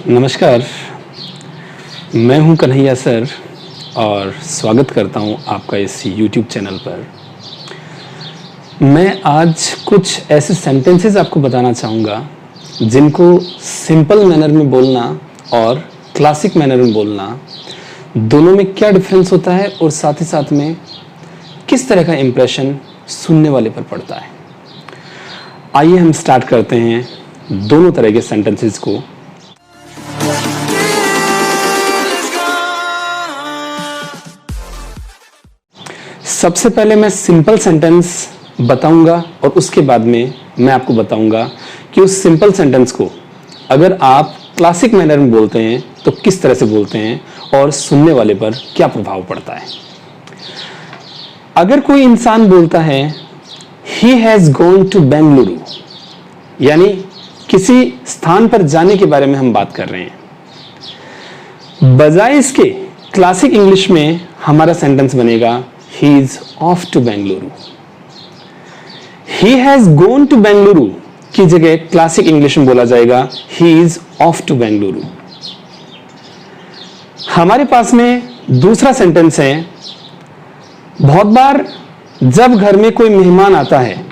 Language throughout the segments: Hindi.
नमस्कार, मैं हूं कन्हैया सर और स्वागत करता हूं आपका इस YouTube चैनल पर। मैं आज कुछ ऐसे सेंटेंसेस आपको बताना चाहूँगा जिनको सिंपल मैनर में बोलना और क्लासिक मैनर में बोलना दोनों में क्या डिफरेंस होता है और साथ ही साथ में किस तरह का इम्प्रेशन सुनने वाले पर पड़ता है। आइए हम स्टार्ट करते हैं दोनों तरह के सेंटेंसेस को। सबसे पहले मैं सिंपल सेंटेंस बताऊंगा और उसके बाद में मैं आपको बताऊंगा कि उस सिंपल सेंटेंस को अगर आप क्लासिक मैनर में बोलते हैं तो किस तरह से बोलते हैं और सुनने वाले पर क्या प्रभाव पड़ता है। अगर कोई इंसान बोलता है he has gone to Bengaluru, यानी किसी स्थान पर जाने के बारे में हम बात कर रहे हैं, बजाय इसके क्लासिक इंग्लिश में हमारा सेंटेंस बनेगा he is off to Bengaluru। he has gone to Bengaluru की जगह क्लासिक इंग्लिश में बोला जाएगा he is off to Bengaluru। हमारे पास में दूसरा सेंटेंस है, बहुत बार जब घर में कोई मेहमान आता है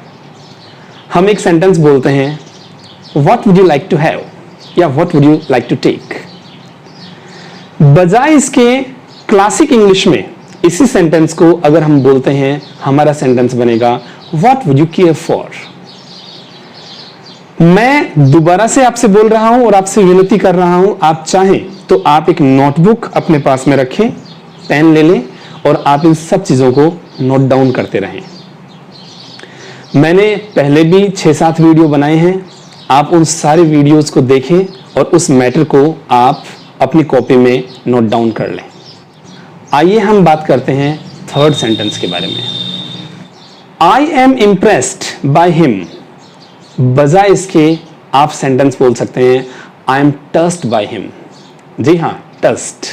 हम एक सेंटेंस बोलते हैं what would you like to have या what would you like to take। बजाय इसके क्लासिक इंग्लिश में इसी सेंटेंस को अगर हम बोलते हैं हमारा सेंटेंस बनेगा what would you care for. मैं दोबारा से आपसे बोल रहा हूं और आपसे विनती कर रहा हूं, आप चाहें तो आप एक नोटबुक अपने पास में रखें, पेन ले लें और आप इन सब चीजों को नोट डाउन करते रहें। मैंने पहले भी 6-7 वीडियो बनाए हैं, आप उन सारे वीडियोस को देखें और उस मैटर को आप अपनी कॉपी में नोट डाउन कर लें। आइए हम बात करते हैं थर्ड सेंटेंस के बारे में। I am impressed by him, बजाय इसके आप सेंटेंस बोल सकते हैं I am touched by him. जी हाँ, touched.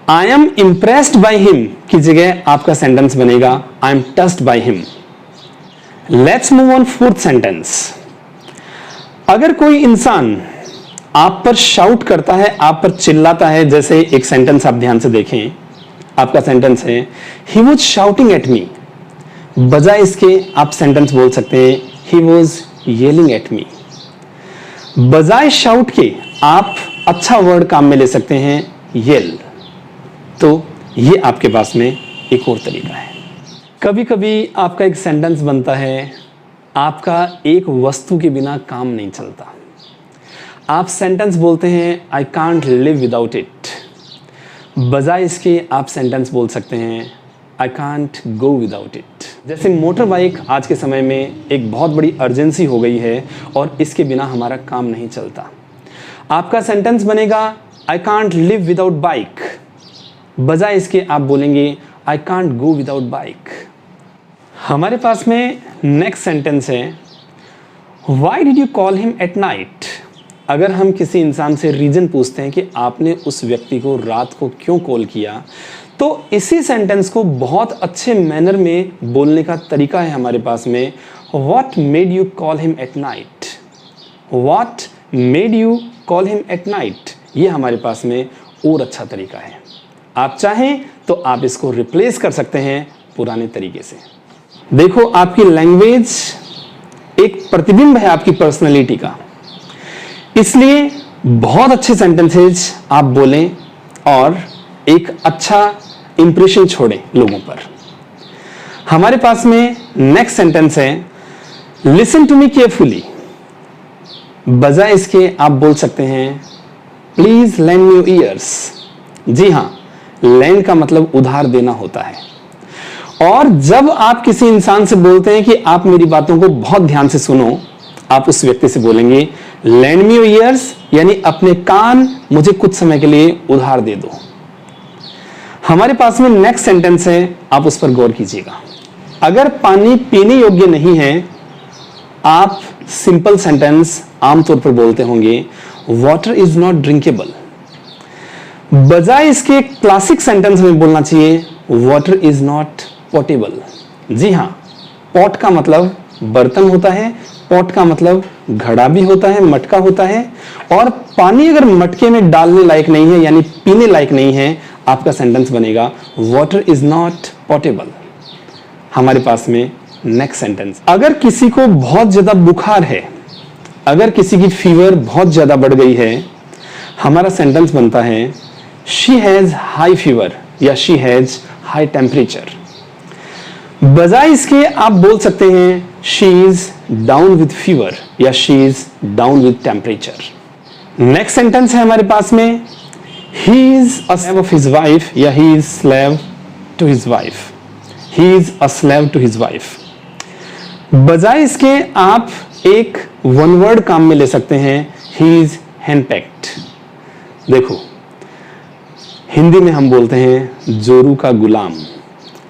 I am impressed by him की जगह आपका सेंटेंस बनेगा I am touched by him. Let's move on fourth sentence. अगर कोई इंसान आप पर शाउट करता है, आप पर चिल्लाता है, जैसे एक सेंटेंस आप ध्यान से देखें, आपका सेंटेंस है he was shouting at me, बजाय इसके आप सेंटेंस बोल सकते हैं he was yelling at me. बजाय शाउट के आप अच्छा वर्ड काम में ले सकते हैं येल। तो ये आपके पास में एक और तरीका है। कभी कभी आपका एक सेंटेंस बनता है आपका एक वस्तु के बिना काम नहीं चलता। आप सेंटेंस बोलते हैं I can't live without it, बजाय इसके आप सेंटेंस बोल सकते हैं I can't go without it. जैसे मोटर बाइक आज के समय में एक बहुत बड़ी अर्जेंसी हो गई है और इसके बिना हमारा काम नहीं चलता। आपका सेंटेंस बनेगा I can't live without bike, बजाय इसके आप बोलेंगे I can't go without bike. हमारे पास में नेक्स्ट सेंटेंस है why did you call him at night. अगर हम किसी इंसान से रीजन पूछते हैं कि आपने उस व्यक्ति को रात को क्यों कॉल किया, तो इसी सेंटेंस को बहुत अच्छे मैनर में बोलने का तरीका है हमारे पास में what made you call him at night. What made you call him at night, ये हमारे पास में और अच्छा तरीका है। आप चाहें तो आप इसको रिप्लेस कर सकते हैं पुराने तरीके से। देखो, आपकी लैंग्वेज एक प्रतिबिंब है आपकी पर्सनैलिटी का, इसलिए बहुत अच्छे सेंटेंसेस आप बोलें और एक अच्छा इंप्रेशन छोड़ें लोगों पर। हमारे पास में नेक्स्ट सेंटेंस है लिसन टू मी केयरफुली, बजाय इसके आप बोल सकते हैं please lend me your ears. जी हाँ, लेंड का मतलब उधार देना होता है। और जब आप किसी इंसान से बोलते हैं कि आप मेरी बातों को बहुत ध्यान से सुनो, आप उस व्यक्ति से बोलेंगे लैंड मी योर ईयर्स, यानी अपने कान मुझे कुछ समय के लिए उधार दे दो। हमारे पास में नेक्स्ट सेंटेंस है, आप उस पर गौर कीजिएगा। अगर पानी पीने योग्य नहीं है, आप सिंपल सेंटेंस आमतौर पर बोलते होंगे वाटर इज नॉट ड्रिंकेबल, बजाय इसके क्लासिक सेंटेंस में बोलना चाहिए वाटर इज नॉट पोटेबल। जी हाँ, पॉट का मतलब बर्तन होता है, पॉट का मतलब घड़ा भी होता है, मटका होता है, और पानी अगर मटके में डालने लायक नहीं है यानी पीने लायक नहीं है, आपका सेंटेंस बनेगा वाटर इज नॉट पोर्टेबल। हमारे पास में नेक्स्ट सेंटेंस, अगर किसी को बहुत ज्यादा बुखार है, अगर किसी की फीवर बहुत ज्यादा बढ़ गई है, हमारा सेंटेंस बनता है शी हैज हाई फीवर या शी हैज हाई टेम्परेचर। बजाय इसके आप बोल सकते हैं she is down with fever या she is down with temperature. Next sentence है हमारे पास में he is a slave of his wife या he is slave to his wife. He is a slave to his wife. बजाय इसके आप एक वन वर्ड काम में ले सकते हैं ही इज हैंडपैक्ड। देखो, हिंदी में हम बोलते हैं जोरू का गुलाम,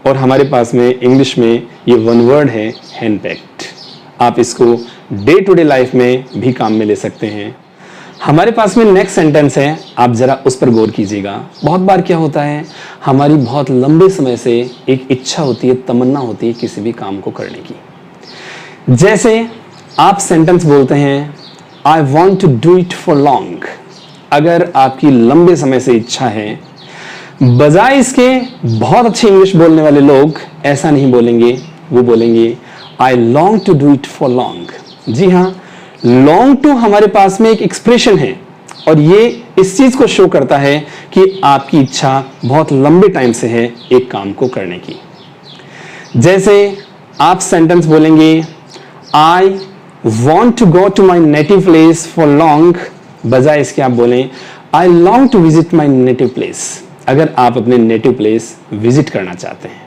और हमारे पास में इंग्लिश में ये वन वर्ड है हैंडपैक्ड। आप इसको डे टू डे लाइफ में भी काम में ले सकते हैं। हमारे पास में नेक्स्ट सेंटेंस है, आप जरा उस पर गौर कीजिएगा। बहुत बार क्या होता है, हमारी बहुत लंबे समय से एक इच्छा होती है, तमन्ना होती है किसी भी काम को करने की। जैसे आप सेंटेंस बोलते हैं I want to do it for long. अगर आपकी लंबे समय से इच्छा है, बजाय इसके बहुत अच्छे इंग्लिश बोलने वाले लोग ऐसा नहीं बोलेंगे, वो बोलेंगे I long to do it for long. जी हाँ, लॉन्ग टू हमारे पास में एक एक्सप्रेशन है, और ये इस चीज को शो करता है कि आपकी इच्छा बहुत लंबे टाइम से है एक काम को करने की। जैसे आप सेंटेंस बोलेंगे I want to go to my native place for long, बजाय इसके आप बोलें I long to visit my native place, अगर आप अपने नेटिव प्लेस विजिट करना चाहते हैं।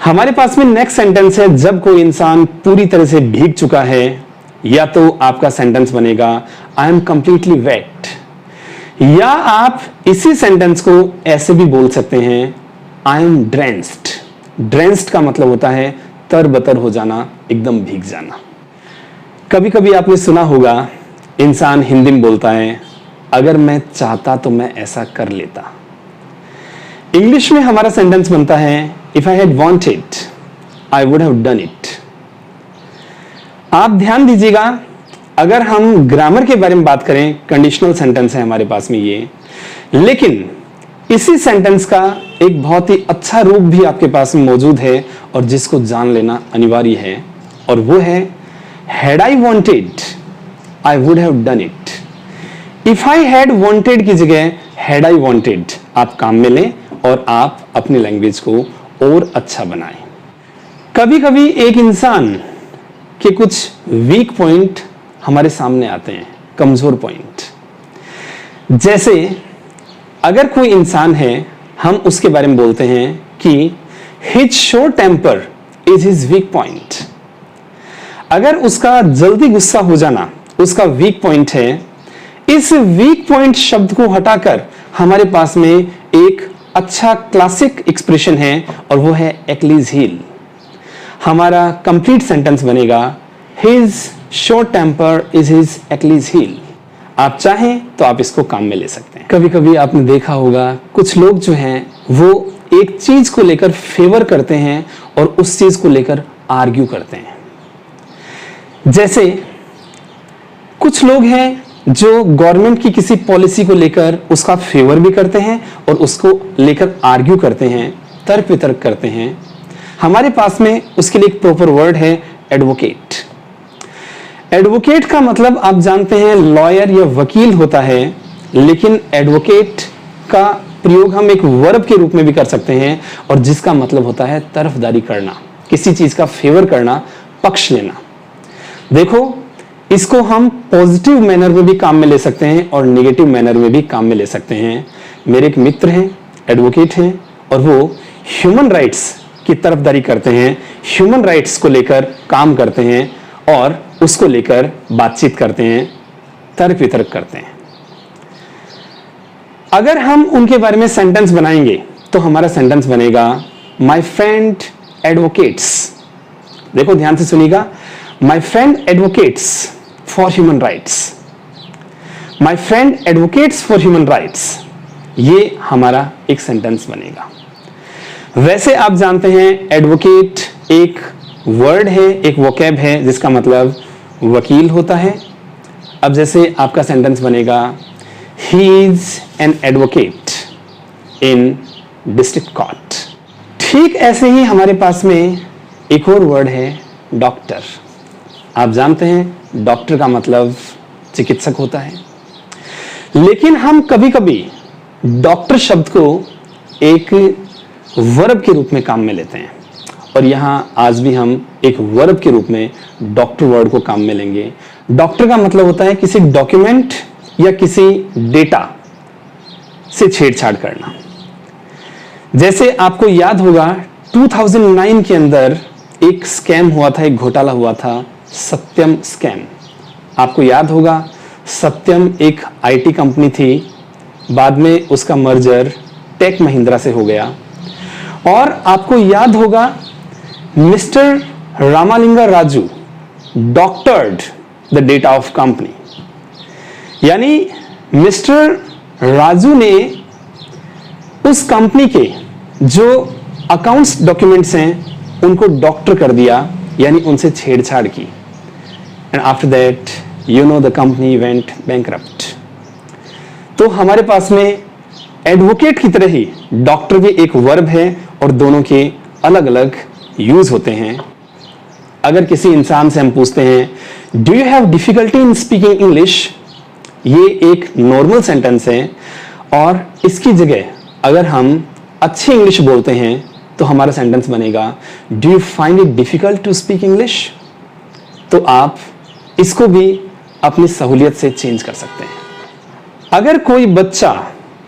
हमारे पास में नेक्स्ट सेंटेंस है, जब कोई इंसान पूरी तरह से भीग चुका है, या तो आपका सेंटेंस बनेगा आई एम कंप्लीटली वेट, या आप इसी सेंटेंस को ऐसे भी बोल सकते हैं आई एम ड्रेंस्ड। ड्रेंस्ड का मतलब होता है तरबतर हो जाना, एकदम भीग जाना। कभी कभी आपने सुना होगा इंसान हिंदी में बोलता है अगर मैं चाहता तो मैं ऐसा कर लेता। इंग्लिश में हमारा सेंटेंस बनता है if I had wanted I would have done it. आप ध्यान दीजिएगा, अगर हम ग्रामर के बारे में बात करें, कंडीशनल सेंटेंस है हमारे पास में ये, लेकिन इसी सेंटेंस का एक बहुत ही अच्छा रूप भी आपके पास में मौजूद है और जिसको जान लेना अनिवार्य है, और वो है had I wanted I would have done it. If I had wanted की जगह हैड आई वांटेड आप काम में लें और आप अपनी लैंग्वेज को और अच्छा बनाएं। कभी कभी एक इंसान के कुछ वीक पॉइंट हमारे सामने आते हैं, कमजोर पॉइंट। जैसे अगर कोई इंसान है, हम उसके बारे में बोलते हैं कि his short temper is his weak point. अगर उसका जल्दी गुस्सा हो जाना उसका वीक पॉइंट है, इस वीक पॉइंट शब्द को हटाकर हमारे पास में एक अच्छा क्लासिक एक्सप्रेशन है, और वो है एक्लीज हील। हमारा कंप्लीट सेंटेंस बनेगा his short temper is his Achilles heel. आप चाहें तो आप इसको काम में ले सकते हैं। कभी कभी आपने देखा होगा कुछ लोग जो हैं वो एक चीज को लेकर फेवर करते हैं और उस चीज को लेकर आर्ग्यू करते हैं। जैसे कुछ लोग हैं जो गवर्नमेंट की किसी पॉलिसी को लेकर उसका फेवर भी करते हैं और उसको लेकर आर्ग्यू करते हैं, तर्क वितर्क करते हैं। हमारे पास में उसके लिए एक प्रॉपर वर्ड है एडवोकेट। एडवोकेट का मतलब आप जानते हैं लॉयर या वकील होता है, लेकिन एडवोकेट का प्रयोग हम एक वर्ब के रूप में भी कर सकते हैं, और जिसका मतलब होता है तरफदारी करना, किसी चीज का फेवर करना, पक्ष लेना। देखो, इसको हम पॉजिटिव मैनर में भी काम में ले सकते हैं और नेगेटिव मैनर में भी काम में ले सकते हैं। मेरे एक मित्र हैं, एडवोकेट हैं, और वो ह्यूमन राइट्स की तरफदारी करते हैं, ह्यूमन राइट्स को लेकर काम करते हैं और उसको लेकर बातचीत करते हैं, तर्क वितर्क करते हैं। अगर हम उनके बारे में सेंटेंस बनाएंगे तो हमारा सेंटेंस बनेगा माय फ्रेंड एडवोकेट्स। देखो ध्यान से सुनिएगा, my friend advocates for human rights. My friend advocates for human rights, ये हमारा एक सेंटेंस बनेगा। वैसे आप जानते हैं एडवोकेट एक वर्ड है, एक वोकैब है जिसका मतलब वकील होता है, अब जैसे आपका सेंटेंस बनेगा, he is an advocate in district court. ठीक ऐसे ही हमारे पास में एक और वर्ड है डॉक्टर। आप जानते हैं डॉक्टर का मतलब चिकित्सक होता है, लेकिन हम कभी कभी डॉक्टर शब्द को एक वर्ब के रूप में काम में लेते हैं, और यहां आज भी हम एक वर्ब के रूप में डॉक्टर वर्ड को काम में लेंगे। डॉक्टर का मतलब होता है किसी डॉक्यूमेंट या किसी डेटा से छेड़छाड़ करना। जैसे आपको याद होगा 2009 के अंदर एक स्कैम हुआ था, एक घोटाला हुआ था, सत्यम स्कैम। आपको याद होगा सत्यम एक आईटी कंपनी थी, बाद में उसका मर्जर टेक महिंद्रा से हो गया। और आपको याद होगा mister Ramalinga Raju doctored the data of company, यानी मिस्टर राजू ने उस कंपनी के जो अकाउंट्स डॉक्यूमेंट्स हैं उनको डॉक्टर कर दिया, यानी उनसे छेड़छाड़ की। And after that you know the company went bankrupt. तो हमारे पास में एडवोकेट की तरह ही डॉक्टर भी एक वर्ब है और दोनों के अलग अलग यूज होते हैं। अगर किसी इंसान से हम पूछते हैं do you have difficulty in speaking English, ये एक नॉर्मल सेंटेंस है, और इसकी जगह अगर हम अच्छी इंग्लिश बोलते हैं तो हमारा सेंटेंस बनेगा do you find it difficult to speak English. तो आप इसको भी अपनी सहूलियत से चेंज कर सकते हैं। अगर कोई बच्चा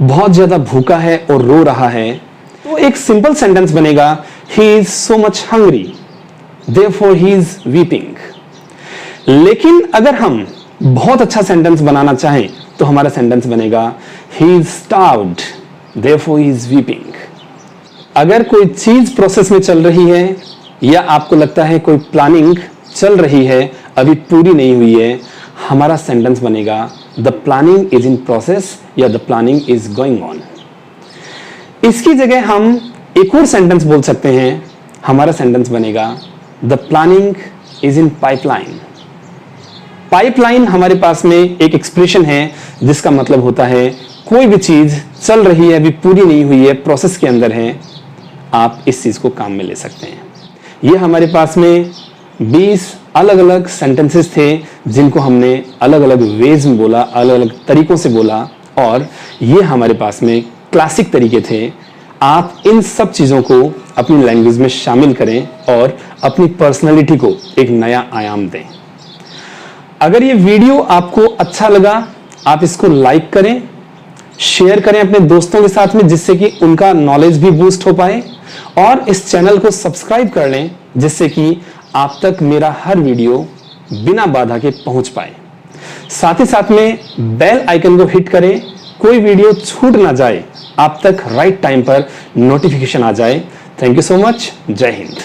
बहुत ज्यादा भूखा है और रो रहा है तो एक सिंपल सेंटेंस बनेगा he is so much hungry therefore he is weeping. लेकिन अगर हम बहुत अच्छा सेंटेंस बनाना चाहें तो हमारा सेंटेंस बनेगा he is starved therefore he is weeping. अगर कोई चीज प्रोसेस में चल रही है या आपको लगता है कोई प्लानिंग चल रही है, अभी पूरी नहीं हुई है, हमारा सेंटेंस बनेगा the planning is in process या the planning is going on. इसकी जगह हम एक और सेंटेंस बोल सकते हैं, हमारा सेंटेंस बनेगा the planning is in pipeline. Pipeline हमारे पास में एक एक्सप्रेशन है जिसका मतलब होता है कोई भी चीज चल रही है, अभी पूरी नहीं हुई है, प्रोसेस के अंदर है, आप इस चीज को काम में ले सकते हैं। ये हमारे पास में 20 अलग अलग सेंटेंसेस थे जिनको हमने अलग अलग वेज में बोला, अलग अलग तरीकों से बोला, और ये हमारे पास में क्लासिक तरीके थे। आप इन सब चीज़ों को अपनी लैंग्वेज में शामिल करें और अपनी पर्सनालिटी को एक नया आयाम दें। अगर ये वीडियो आपको अच्छा लगा, आप इसको लाइक करें, शेयर करें अपने दोस्तों के साथ में, जिससे कि उनका नॉलेज भी बूस्ट हो पाए, और इस चैनल को सब्सक्राइब कर लें जिससे कि आप तक मेरा हर वीडियो बिना बाधा के पहुंच पाए। साथ ही साथ में बेल आइकन को हिट करें, कोई वीडियो छूट ना जाए, आप तक राइट टाइम पर नोटिफिकेशन आ जाए। Thank you so much. जय हिंद।